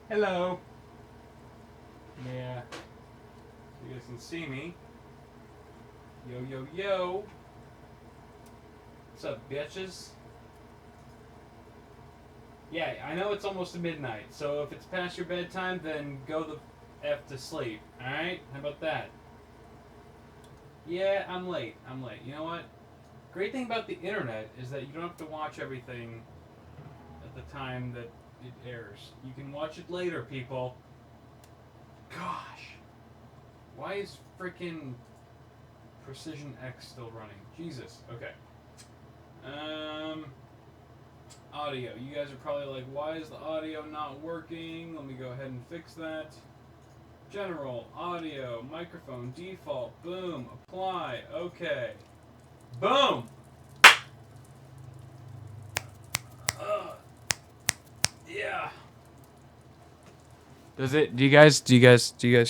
Hello. Yeah. You guys can see me. Yo, yo, yo. What's up, bitches? Yeah, I know it's almost midnight, so if it's past your bedtime, then go the F to sleep. Alright? How about that? Yeah, I'm late. You know what? Great thing about the internet is that you don't have to watch everything at the time that it airs. You can watch it later, people. Gosh. Why is freaking Precision X still running? Jesus. Okay. Audio. You guys are probably like, why is the audio not working? Let me go ahead and fix that. General, audio, microphone, default, boom, apply, okay. Boom! Yeah. Do you guys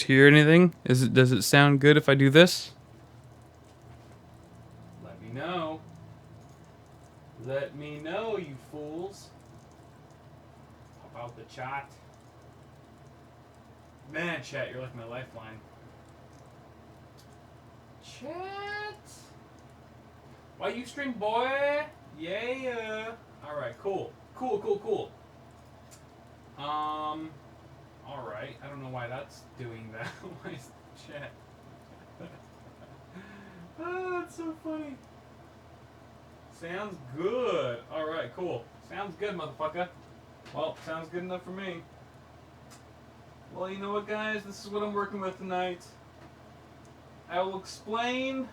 hear anything? Does it sound good if I do this? Let me know. Let me know, you fools. Pop out the chat. Man, chat, you're like my lifeline. Chat. Why you stream, boy? Yeah. Alright, cool. Cool. Alright. I don't know why that's doing that. Why is chat? Oh, that's so funny. Sounds good. Alright, cool. Sounds good, motherfucker. Well, sounds good enough for me. Well, you know what, guys? This is what I'm working with tonight. I will explain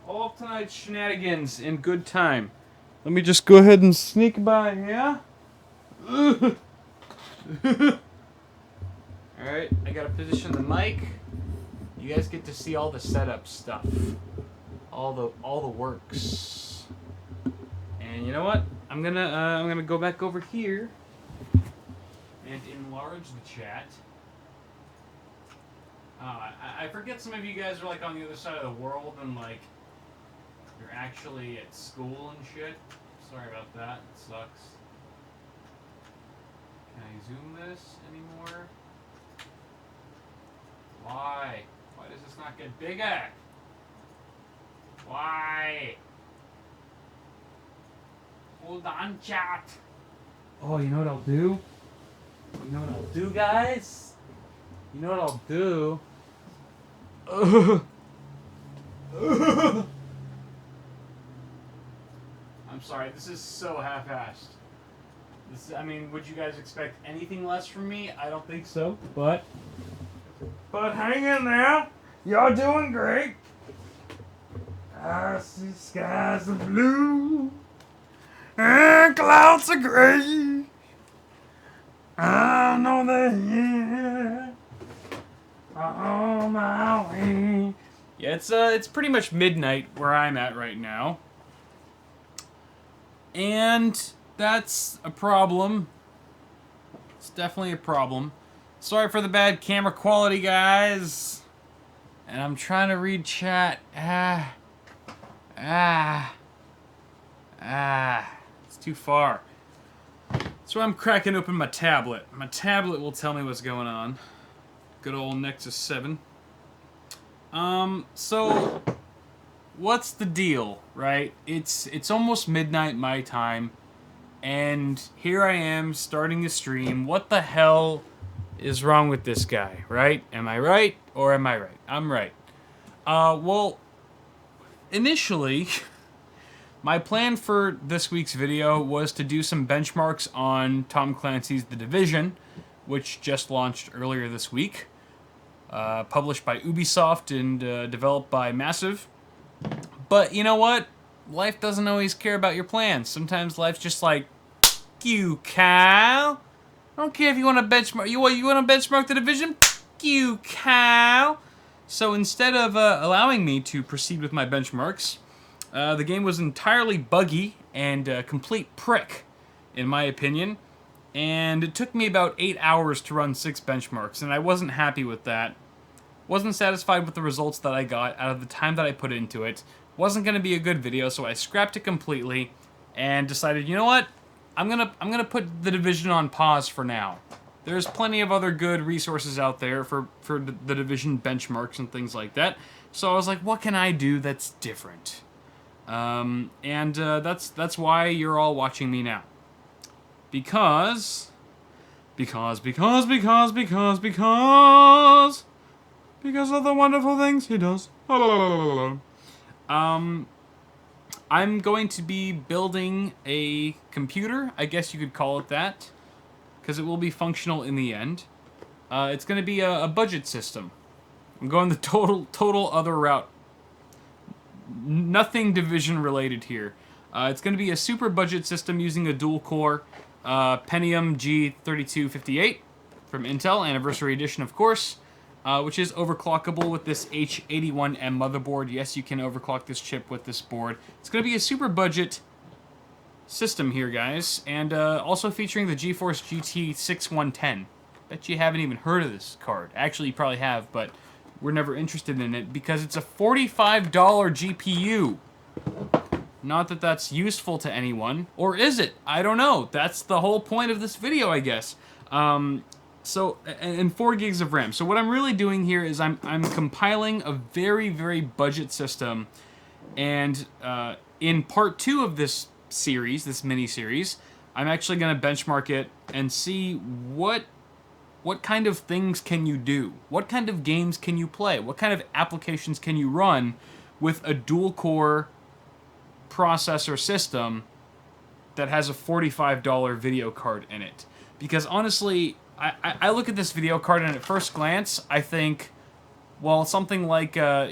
all of tonight's shenanigans in good time. Let me just go ahead and sneak by here. Alright, I gotta position the mic. You guys get to see all the setup stuff. All the works. And you know what? I'm gonna go back over here and enlarge the chat. I forget some of you guys are like on the other side of the world and like you're actually at school and shit. Sorry about that. It sucks. Can I zoom this anymore? Why? Why does this not get bigger? Why? Hold on, chat. Oh, you know what I'll do? You know what I'll do, guys? You know what I'll do? I'm sorry, this is so half-assed. I mean, would you guys expect anything less from me? I don't think so, but hang in there. You're doing great. I see skies of blue and clouds of gray. I know they're here on my way. Yeah, it's pretty much midnight where I'm at right now. And that's a problem. It's definitely a problem. Sorry for the bad camera quality, guys. And I'm trying to read chat. It's too far. So I'm cracking open my tablet. My tablet will tell me what's going on. Good old Nexus 7. So what's the deal, right? It's almost midnight my time, and here I am starting a stream. What the hell is wrong with this guy, right? Am I right or am I right? I'm right. Well, initially, my plan for this week's video was to do some benchmarks on Tom Clancy's The Division, which just launched earlier this week. Published by Ubisoft and developed by Massive. But you know what? Life doesn't always care about your plans. Sometimes life's just like, you cow. I don't care if you want to benchmark. You want to benchmark The Division? You cow. So instead of allowing me to proceed with my benchmarks, the game was entirely buggy and a complete prick, in my opinion. And it took me about 8 hours to run 6 benchmarks, and I wasn't happy with that. Wasn't satisfied with the results that I got out of the time that I put into it. Wasn't going to be a good video, so I scrapped it completely and decided, you know what? I'm gonna put The Division on pause for now. there's plenty of other good resources out there for the Division benchmarks and things like that. So I was like, what can I do that's different? That's why you're all watching me now. Because of the wonderful things he does. I'm going to be building a computer, I guess you could call it that, because it will be functional in the end. It's going to be a budget system. I'm going the total other route. Nothing Division related here. It's going to be a super budget system using a dual-core Pentium G3258 from Intel, Anniversary Edition, of course, which is overclockable with this H81M motherboard. Yes, you can overclock this chip with this board. It's going to be a super budget system here, guys, and also featuring the GeForce GT 6110. Bet you haven't even heard of this card. Actually, you probably have, but we're never interested in it because it's a $45 GPU. Not that that's useful to anyone, or is it? I don't know. That's the whole point of this video, I guess. And 4 gigs of RAM. So what I'm really doing here is I'm compiling a very budget system, and in part 2 of this series, this mini-series, I'm actually going to benchmark it and see what kind of things can you do? What kind of games can you play? What kind of applications can you run with a dual-core processor system that has a $45 video card in it? Because honestly, I look at this video card and at first glance, I think, well, something like a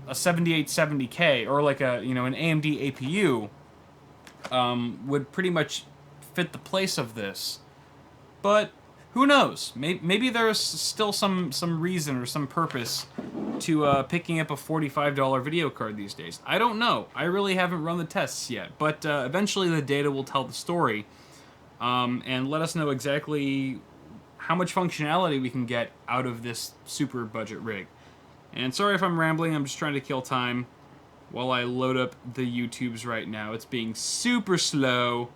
7870K or like an AMD APU would pretty much fit the place of this. But who knows? Maybe there's still some reason or some purpose to picking up a $45 video card these days. I don't know. I really haven't run the tests yet. But eventually the data will tell the story and let us know exactly how much functionality we can get out of this super budget rig. And sorry if I'm rambling. I'm just trying to kill time while I load up the YouTubes right now. It's being super slow.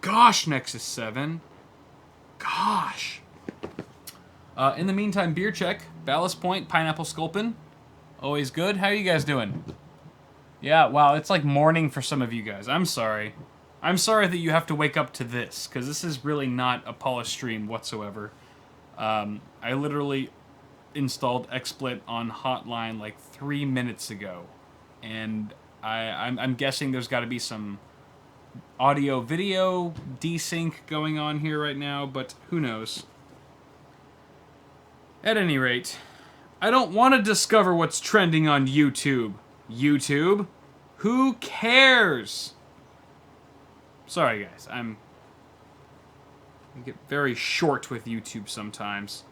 Gosh, Nexus 7. Gosh. In the meantime, beer check. Ballast Point, Pineapple Sculpin. Always good. How are you guys doing? Yeah, wow, it's like morning for some of you guys. I'm sorry. I'm sorry that you have to wake up to this, because this is really not a polished stream whatsoever. I literally installed XSplit on Hotline like 3 minutes ago. And I'm guessing there's got to be some audio-video desync going on here right now, but who knows. At any rate, I don't want to discover what's trending on YouTube. YouTube? Who cares? Sorry, guys. I get very short with YouTube sometimes.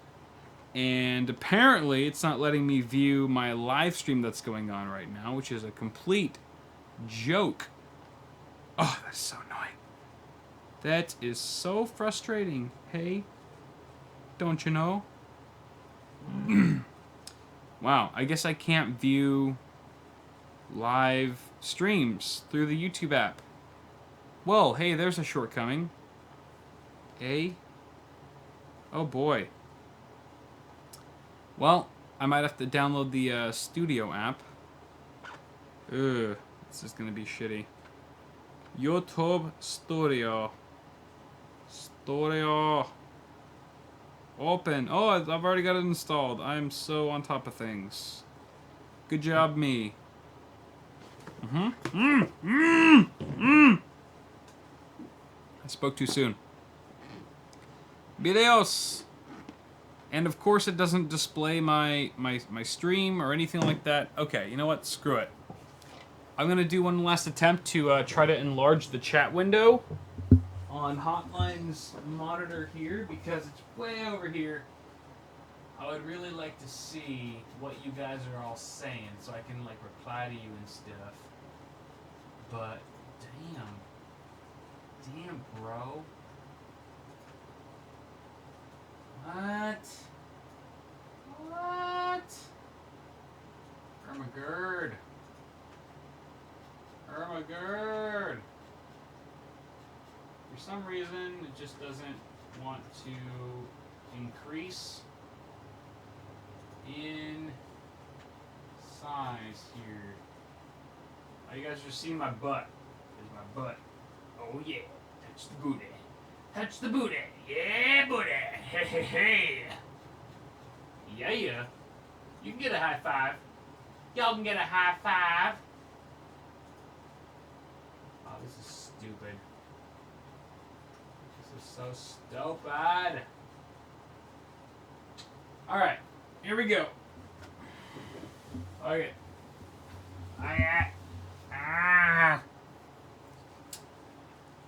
And apparently, it's not letting me view my live stream that's going on right now, which is a complete joke. Oh, that's so annoying. That is so frustrating. Hey, don't you know? Wow, I guess I can't view live streams through the YouTube app. Well, hey, there's a shortcoming. Oh boy. Well, I might have to download the Studio app. Ugh, this is gonna be shitty. YouTube Studio. Open. Oh, I've already got it installed. I'm so on top of things. Good job, me. I spoke too soon. Videos. And of course it doesn't display my stream or anything like that. Okay, you know what? Screw it. I'm going to do one last attempt to try to enlarge the chat window on Hotline's monitor here because it's way over here. I would really like to see what you guys are all saying so I can like reply to you and stuff. But damn bro. What? Ermagerd. For some reason, it just doesn't want to increase in size here. Oh, you guys are seeing my butt. Here's my butt. Oh yeah, touch the booty. Touch the booty. Yeah, booty. Hey, hey, hey. Yeah, yeah. You can get a high five. Y'all can get a high five. Oh, this is stupid. This is so stupid. Alright, here we go. Okay.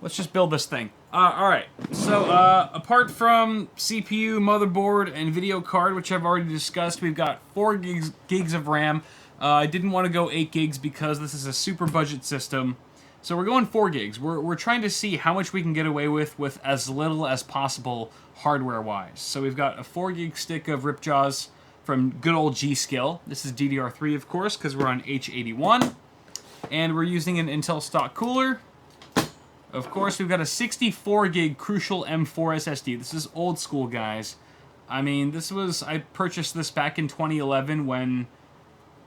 Let's just build this thing. Alright, so apart from CPU, motherboard, and video card, which I've already discussed, we've got 4 gigs of RAM. I didn't want to go 8 gigs because this is a super budget system. So we're going 4 gigs. We're trying to see how much we can get away with as little as possible hardware-wise. So we've got a 4 gig stick of Ripjaws from good old G-Skill. This is DDR3, of course, because we're on H81. And we're using an Intel stock cooler. Of course, we've got a 64 gig Crucial M4 SSD. This is old school, guys. I mean, I purchased this back in 2011 when,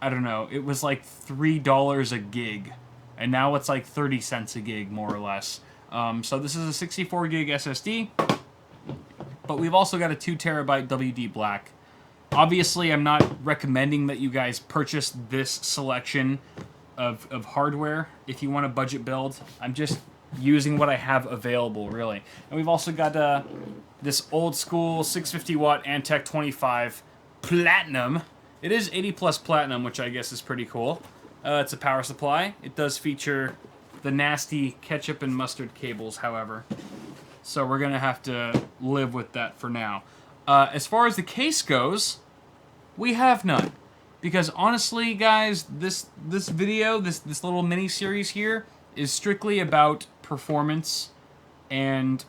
I don't know, it was like $3 a gig. And now it's like 30 cents a gig, more or less. So this is a 64 gig SSD. But we've also got a 2 terabyte WD Black. Obviously, I'm not recommending that you guys purchase this selection of hardware if you want a budget build. I'm just using what I have available, really. And we've also got this old school 650 watt Antec 25 Platinum. It is 80 plus Platinum, which I guess is pretty cool. It's a power supply. It does feature the nasty ketchup and mustard cables, however. So we're going to have to live with that for now. As far as the case goes, we have none. Because honestly, guys, this video, this little mini-series here, is strictly about performance and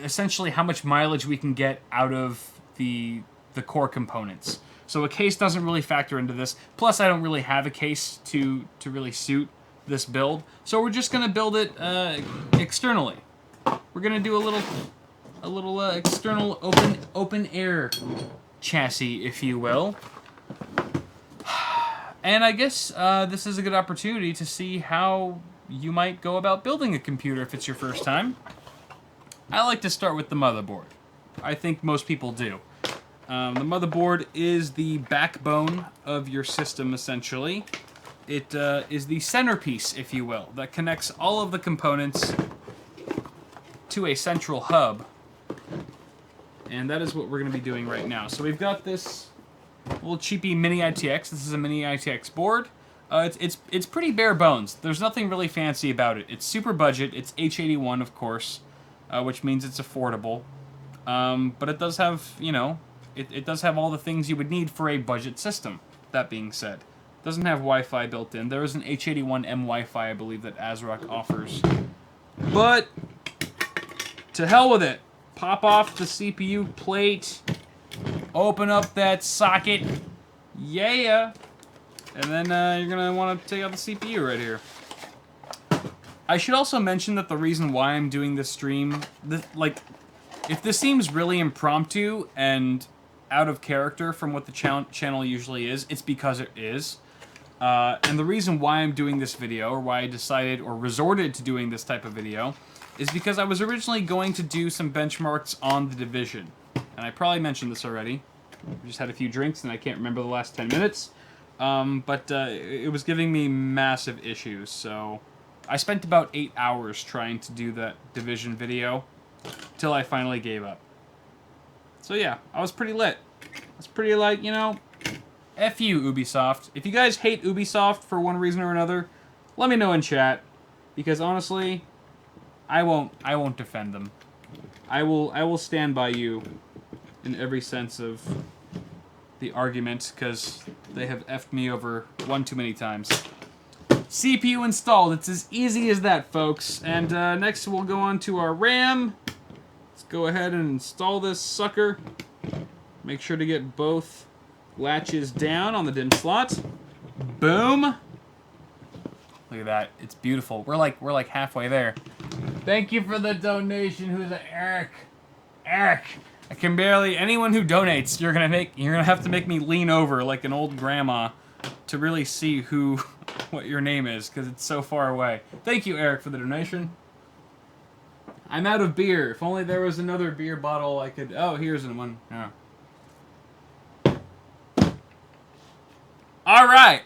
essentially how much mileage we can get out of the core components. So a case doesn't really factor into this. Plus, I don't really have a case to really suit this build. So we're just gonna build it externally. We're gonna do a little external open air chassis, if you will. And I guess this is a good opportunity to see how you might go about building a computer if it's your first time. I like to start with the motherboard. I think most people do. The motherboard is the backbone of your system, essentially. It is the centerpiece, if you will, that connects all of the components to a central hub. And that is what we're going to be doing right now. So we've got this little cheapy mini ITX. This is a mini ITX board. It's pretty bare bones. There's nothing really fancy about it. It's super budget. It's H81, of course, which means it's affordable. But it does have, you know, it does have all the things you would need for a budget system. That being said, it doesn't have Wi-Fi built in. There is an H81M Wi-Fi, I believe, that ASRock offers. But to hell with it. Pop off the CPU plate. Open up that socket. Yeah. And then you're going to want to take out the CPU right here. I should also mention that the reason why I'm doing this stream, if this seems really impromptu and out of character from what the channel usually is, it's because it is. And the reason why I'm doing this video, or why I decided or resorted to doing this type of video, is because I was originally going to do some benchmarks on The Division. And I probably mentioned this already. I just had a few drinks and I can't remember the last 10 minutes. But it was giving me massive issues, so I spent about 8 hours trying to do that Division video till I finally gave up. So yeah, I was pretty lit. I was pretty like, you know, F you, Ubisoft. If you guys hate Ubisoft for one reason or another, let me know in chat, because honestly, I won't defend them. I will stand by you in every sense of the argument, because they have effed me over one too many times. CPU installed. It's as easy as that, folks. And next we'll go on to our RAM. Let's go ahead and install this sucker. Make sure to get both latches down on the DIMM slot. Boom. Look at that. It's beautiful. We're like halfway there. Thank you for the donation. Who's that? Eric. Eric, I can barely. Anyone who donates, you're gonna have to make me lean over like an old grandma to really see what your name is, because it's so far away. Thank you, Eric, for the donation. I'm out of beer. If only there was another beer bottle I could. Oh, here's one. Yeah. All right,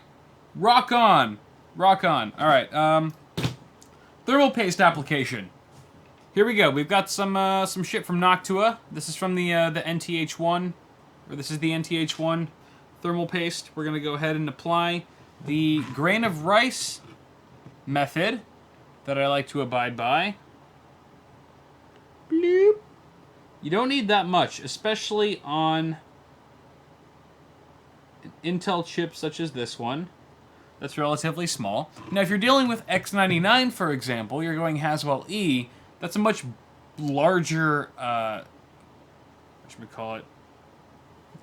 rock on, rock on. All right, thermal paste application. Here we go. We've got some shit from Noctua. This is from the NTH1, or this is the NTH1 thermal paste. We're gonna go ahead and apply the grain of rice method that I like to abide by. Bloop. You don't need that much, especially on an Intel chip such as this one. That's relatively small. Now, if you're dealing with X99, for example, you're going Haswell E. That's a much larger, whatchamacallit,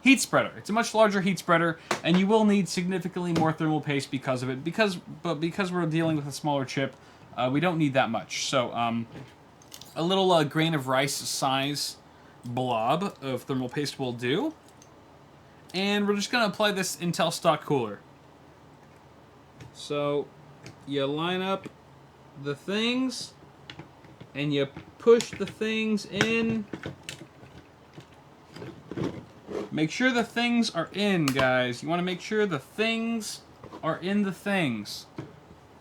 heat spreader. It's a much larger heat spreader, and you will need significantly more thermal paste because of it. Because we're dealing with a smaller chip, we don't need that much. So, a little grain of rice size blob of thermal paste will do. And we're just going to apply this Intel stock cooler. So, you line up the things, and you push the things in. Make sure the things are in, guys. You want to make sure the things are in the things.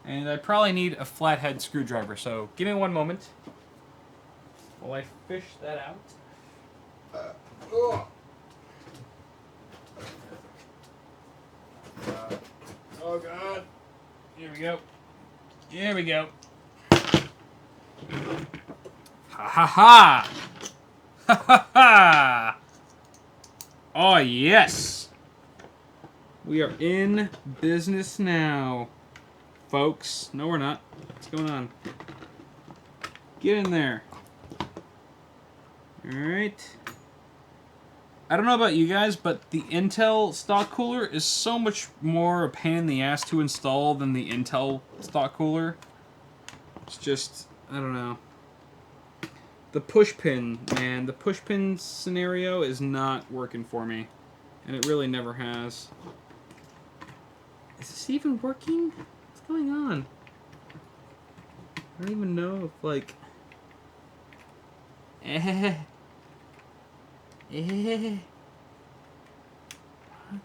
And I probably need a flathead screwdriver, so give me one moment while I fish that out. Oh god. Here we go. Here we go. Ha ha ha! Ha ha ha! Oh yes! We are in business now, folks. No, we're not. What's going on? Get in there. Alright. I don't know about you guys, but the Intel stock cooler is so much more a pain in the ass to install than the Intel stock cooler. It's just, I don't know. The push pin, man, the push pin scenario is not working for me. And it really never has. Is this even working? What's going on? I don't even know if, like... What?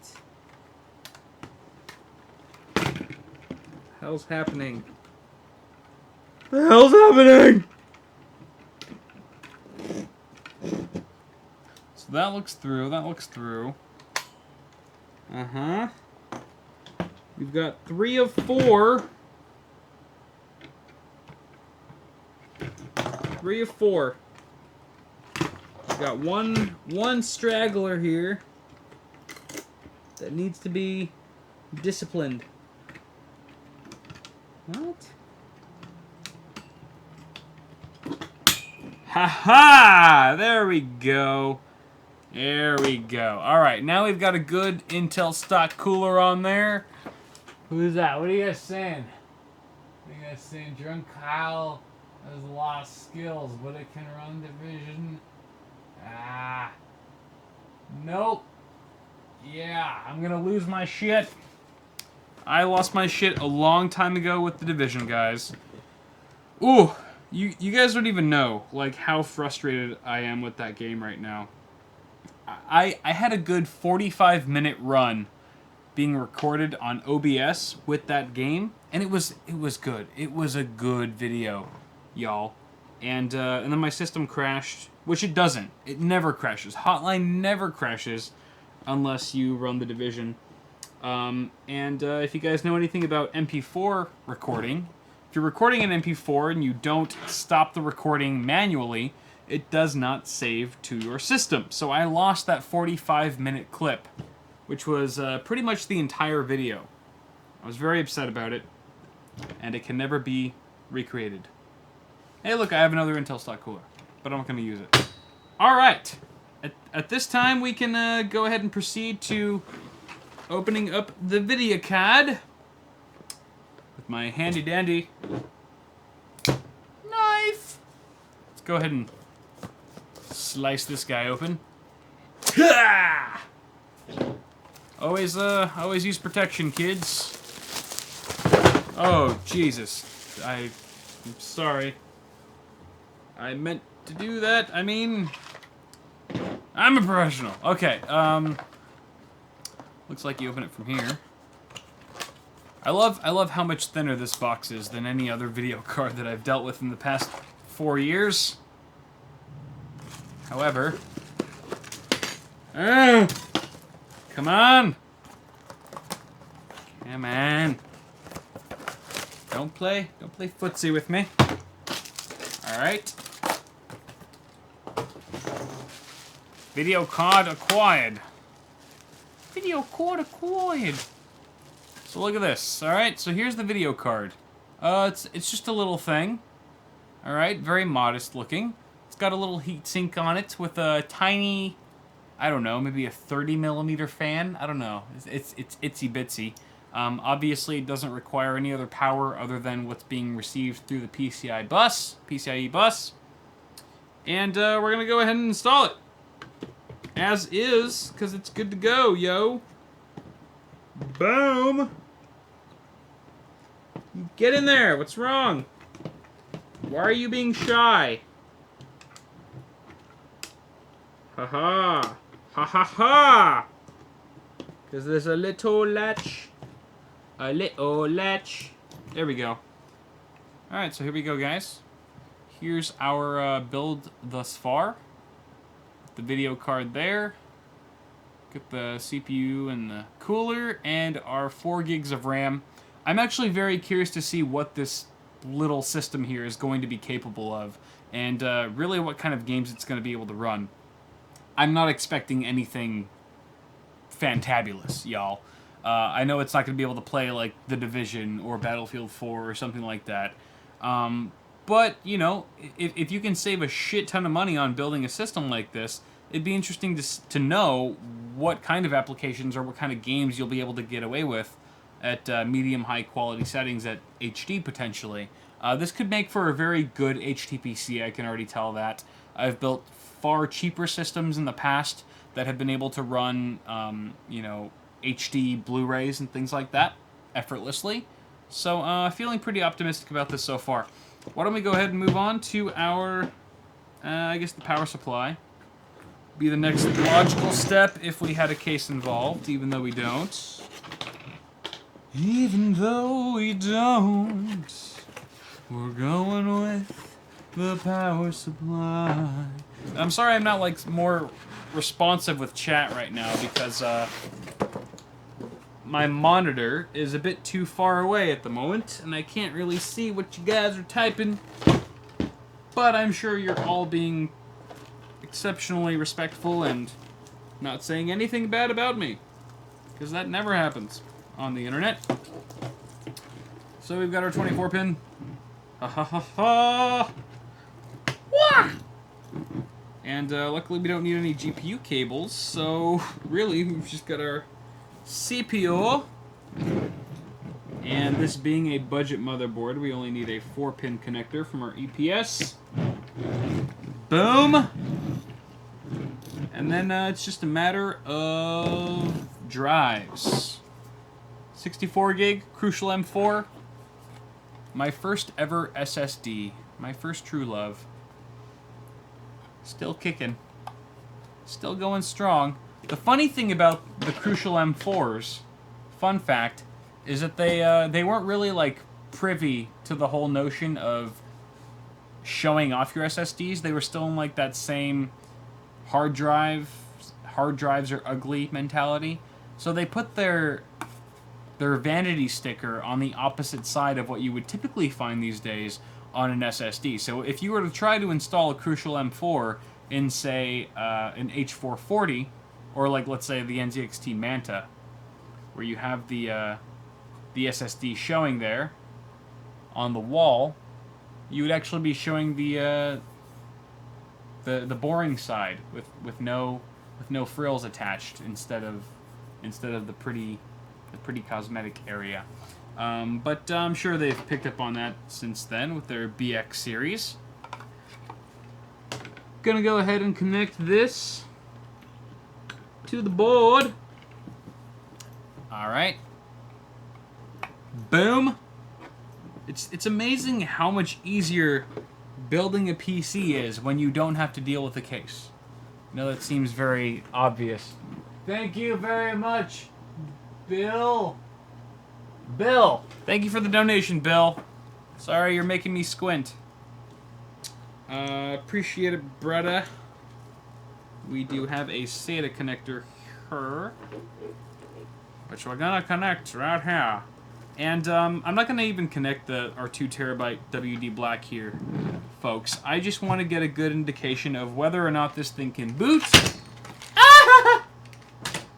The hell's happening? The hell's happening? So that looks through. That looks through. Uh-huh. We've got 3 of 4. 3 of 4. We've got one straggler here that needs to be disciplined. What? Ha-ha! There we go. There we go. Alright, now we've got a good Intel stock cooler on there. Who's that? What are you guys saying? What are you guys saying? Drunk Kyle has a lot of skills, but it can run division. Ah. Nope. Yeah, I'm gonna lose my shit. I lost my shit a long time ago with the Division, guys. Ooh, you guys don't even know, like, how frustrated I am with that game right now. I had a good 45-minute run being recorded on OBS with that game, and it was good. It was a good video, y'all. And then my system crashed, which it doesn't. It never crashes. Hotline never crashes unless you run the Division. If you guys know anything about MP4 recording, if you're recording an MP4 and you don't stop the recording manually, it does not save to your system. So I lost that 45-minute clip, which was pretty much the entire video. I was very upset about it, and it can never be recreated. Hey, look, I have another Intel stock cooler, but I'm not going to use it. All right. At this time, we can go ahead and proceed to opening up the video card with my handy-dandy knife. Let's go ahead and Slice this guy open. Always use protection, kids. Oh, Jesus. I'm sorry. I meant to do that. I mean, I'm a professional. Okay, looks like you open it from here. I love how much thinner this box is than any other video card that I've dealt with in the past 4 years. However, come on! Come on! Don't play footsie with me. All right. Video card acquired. Video card acquired. So look at this. All right. So here's the video card. It's just a little thing. All right. Very modest looking. It's got a little heat sink on it with a tiny, I don't know, maybe a 30mm fan. I don't know. It's itsy bitsy. Obviously, it doesn't require any other power other than what's being received through the PCIe bus. And we're going to go ahead and install it. As is, because it's good to go, yo. Boom. Get in there. What's wrong? Why are you being shy? Ha-ha. Ha-ha-ha. Because there's a little latch. A little latch. There we go. Alright, so here we go, guys. Here's our build thus far. The video card there. Get the CPU and the cooler and our 4 gigs of RAM. I'm actually very curious to see what this little system here is going to be capable of, and really what kind of games it's going to be able to run. I'm not expecting anything fantabulous, y'all. I know it's not going to be able to play like The Division or Battlefield 4 or something like that. But, you know, if you can save a shit ton of money on building a system like this, it'd be interesting to know what kind of applications or what kind of games you'll be able to get away with at medium high quality settings at HD potentially. This could make for a very good HTPC, I can already tell that. I've built far cheaper systems in the past that have been able to run, you know, HD Blu-rays and things like that effortlessly. So, feeling pretty optimistic about this so far. Why don't we go ahead and move on to our, I guess the power supply. Be the next logical step if we had a case involved, even though we don't. Even though we don't, we're going with the power supply. I'm sorry I'm not, like, more responsive with chat right now because, my monitor is a bit too far away at the moment, and I can't really see what you guys are typing. But I'm sure you're all being exceptionally respectful and not saying anything bad about me, because that never happens on the internet. So we've got our 24-pin. Ha ha ha ha! Wah! And luckily we don't need any GPU cables, so really we've just got our CPU, and this being a budget motherboard, we only need a 4-pin connector from our EPS. Boom! And then it's just a matter of drives. 64 gig, Crucial M4. My first ever SSD. My first true love. Still kicking. Still going strong. The funny thing about the Crucial M4s, fun fact, is that they weren't really like privy to the whole notion of showing off your SSDs. They were still in like that same hard drives are ugly mentality. So they put their vanity sticker on the opposite side of what you would typically find these days on an SSD. So if you were to try to install a Crucial M4 in, say, an H440, or like, let's say, the NZXT Manta, where you have the SSD showing there on the wall, you would actually be showing the boring side with no frills attached instead of the pretty cosmetic area. But I'm sure they've picked up on that since then with their BX series. Gonna go ahead and connect this to the board. Alright. Boom. It's amazing how much easier building a PC is when you don't have to deal with the case. I know that seems very obvious. Thank you very much, Bill. Bill! Thank you for the donation, Bill. Sorry you're making me squint. Appreciate it, Bretta. We do have a SATA connector here, which we're gonna connect right here. And I'm not gonna even connect our 2TB WD Black here, folks. I just want to get a good indication of whether or not this thing can boot.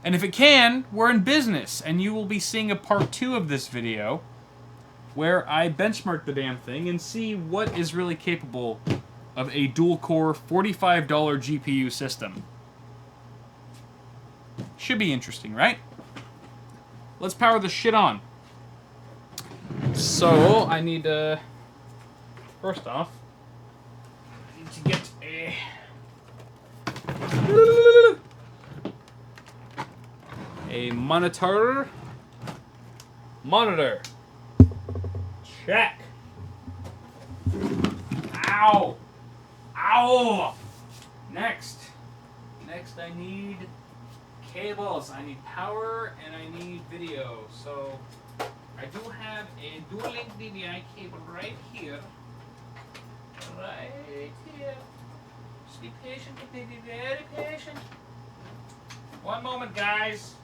And if it can, we're in business, and you will be seeing a part 2 of this video where I benchmark the damn thing and see what is really capable of a dual-core $45 GPU system. Should be interesting, right? Let's power this shit on. So, I need to... First off, I need to get a monitor. Monitor. Check. Ow. Ow. Next I need cables. I need power and I need video. So I do have a dual link DVI cable right here. Right here. Just be patient with me, be very patient. One moment, guys.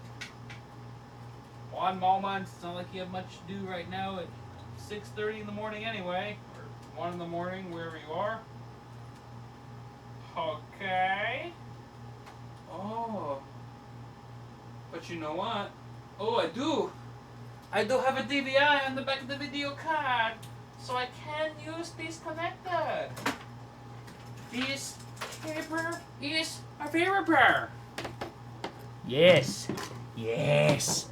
One moment. It's not like you have much to do right now at 6:30 in the morning anyway. Or 1 in the morning, wherever you are. Okay. Oh. But you know what? Oh, I do. I do have a DVI on the back of the video card. So I can use this connector. This cable is available. Yes. Yes.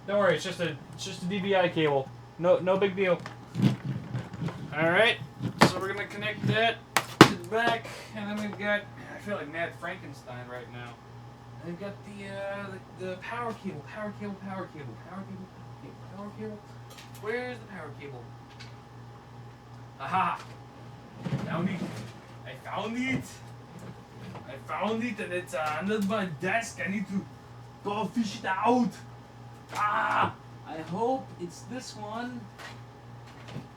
Don't worry, it's just a DVI cable. No big deal. All right, so we're gonna connect that to the back, and then we've got. I feel like Mad Frankenstein right now. And we've got the power cable. Where's the power cable? Aha! Found it. I found it, and it's under my desk. I need to go fish it out. Ah! I hope it's this one.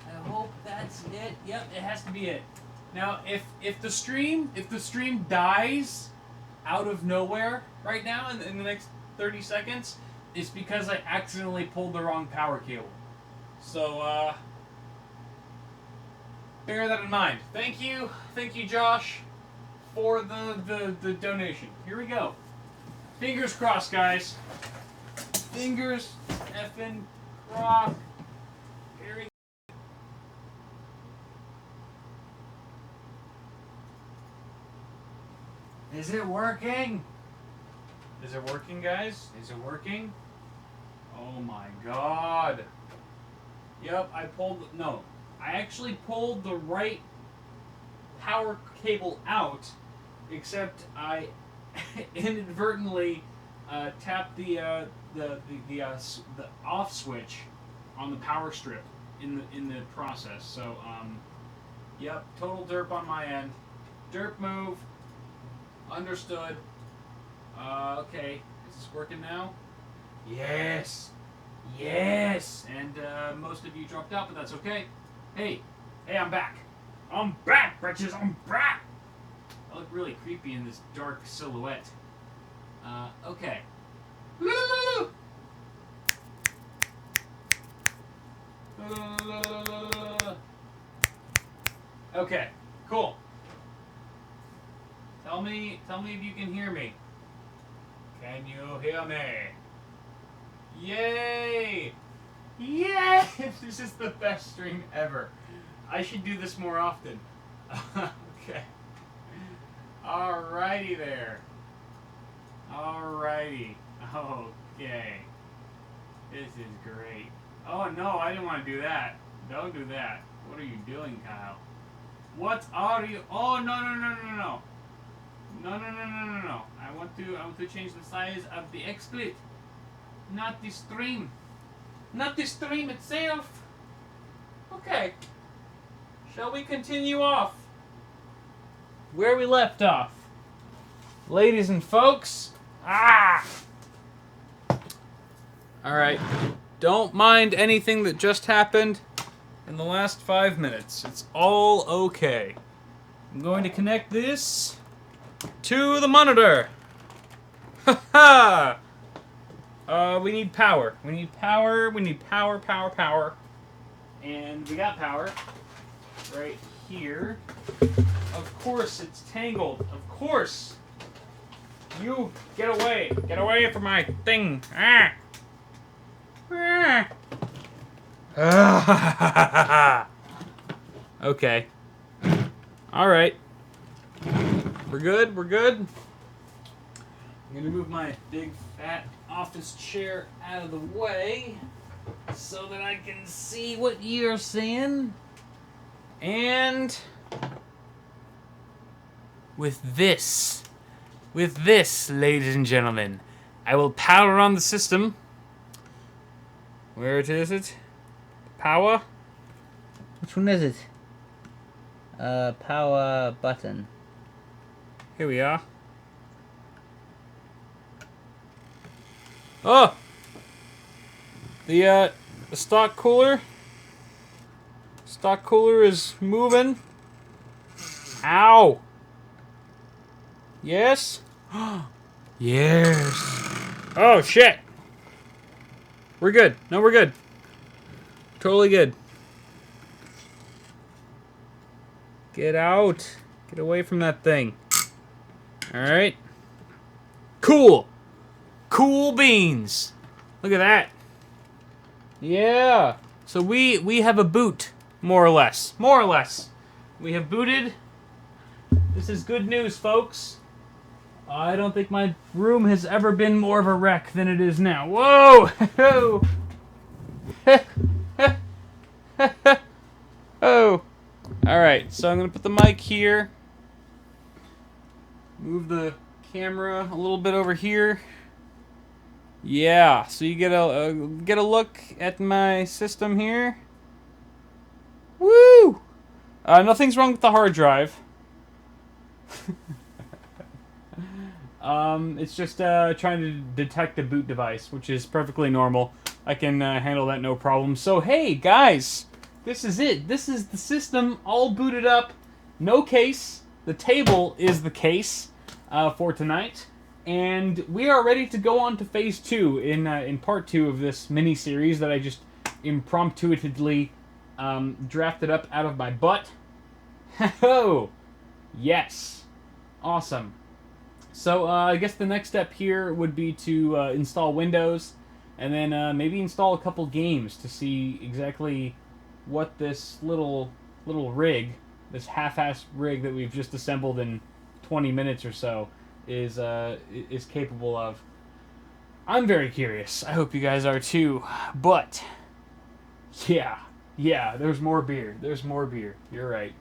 I hope that's it. Yep, it has to be it. Now, if the stream dies out of nowhere right now in the next 30 seconds, it's because I accidentally pulled the wrong power cable. So bear that in mind. Thank you, Josh, for the donation. Here we go. Fingers crossed, guys. Fingers effing crossed. Here we go. Is it working? Is it working, guys? Is it working? Oh my god. Yep, I actually pulled the right power cable out, except I inadvertently tapped the off switch on the power strip in the process. So yep, total derp on my end. Derp move. Understood. Okay, is this working now? Yes. Yes. And most of you dropped out, but that's okay. Hey, I'm back. I'm back, bitches. I'm back. I look really creepy in this dark silhouette. Okay. Okay, cool. Tell me if you can hear me. Can you hear me? Yay! Yay! This is the best stream ever. I should do this more often. Okay. Alrighty there. Alrighty. Okay. This is great. Oh no, I didn't want to do that. Don't do that. What are you doing, Kyle? What are you? Oh no no no no no. No no no no no no. I want to change the size of the XSplit. Not the stream. Not the stream itself. Okay. Shall we continue off where we left off? Ladies and folks. Ah! Alright. Don't mind anything that just happened in the last 5 minutes. It's all okay. I'm going to connect this to the monitor. Ha ha! We need power. We need power. We need power, power, power. And we got power right here. Of course, it's tangled. Of course. You get away. Get away from my thing. Ah. Ah. Okay. All right. We're good. We're good. I'm gonna move my big fat office chair out of the way so that I can see what you're seeing. And with this, ladies and gentlemen, I will power on the system. Where is it? Power? Which one is it? Power button. Here we are. Oh! The stock cooler. Stock cooler is moving. Ow! Yes? Yes. Oh, shit! We're good. No, we're good. Totally good. Get out. Get away from that thing. Alright. Cool! Cool beans! Look at that. Yeah. So we have a boot, more or less. More or less. We have booted. This is good news, folks. I don't think my room has ever been more of a wreck than it is now. Whoa! Oh. Alright, so I'm going to put the mic here. Move the camera a little bit over here. Yeah, so you get a look at my system here. Woo! Nothing's wrong with the hard drive. It's just trying to detect a boot device, which is perfectly normal. I can handle that no problem. So hey, guys, this is it. This is the system all booted up. No case. The table is the case for tonight. And we are ready to go on to phase 2 in part 2 of this mini-series that I just impromptuously drafted up out of my butt. Oh, yes. Awesome. So I guess the next step here would be to install Windows and then maybe install a couple games to see exactly what this little rig, this half-assed rig that we've just assembled in 20 minutes or so, is capable of. I'm very curious. I hope you guys are too. But yeah, there's more beer. There's more beer. You're right.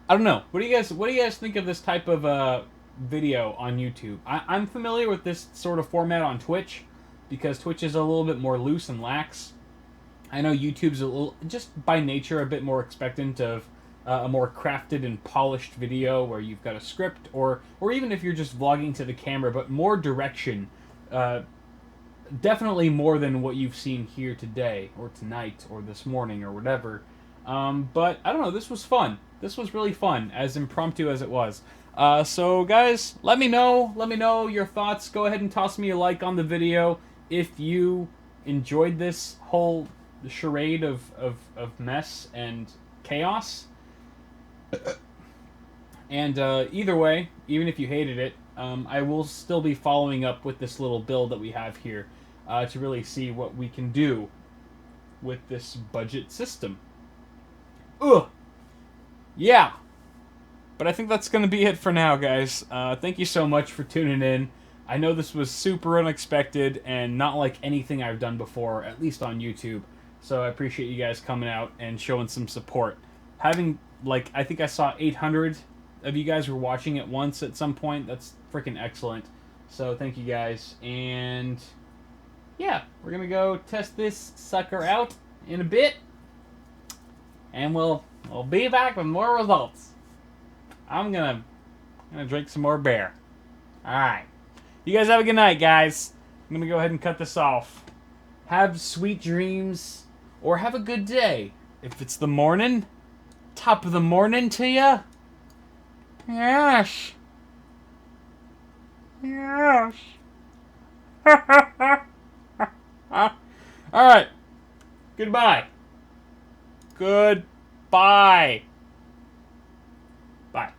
I don't know. What do you guys think of this type of video on YouTube? I'm familiar with this sort of format on Twitch because Twitch is a little bit more loose and lax. I know YouTube's a little, just by nature, a bit more expectant of a more crafted and polished video where you've got a script, or even if you're just vlogging to the camera, but more direction. Definitely more than what you've seen here today, or tonight, or this morning, or whatever. But, I don't know, this was fun. This was really fun, as impromptu as it was. So, guys, let me know your thoughts. Go ahead and toss me a like on the video if you enjoyed this whole charade of mess and chaos. And either way, even if you hated it, I will still be following up with this little build that we have here to really see what we can do with this budget system. Ugh! Yeah! But I think that's going to be it for now, guys. Thank you so much for tuning in. I know this was super unexpected and not like anything I've done before, at least on YouTube. So I appreciate you guys coming out and showing some support. Having, like, I think I saw 800 of you guys were watching at once at some point. That's freaking excellent. So thank you guys. And yeah, we're going to go test this sucker out in a bit. And we'll be back with more results. I'm gonna drink some more beer. Alright. You guys have a good night, guys. I'm gonna go ahead and cut this off. Have sweet dreams, or have a good day. If it's the morning, top of the morning to ya. Yes. Yes. Alright. Goodbye. Goodbye. Bye.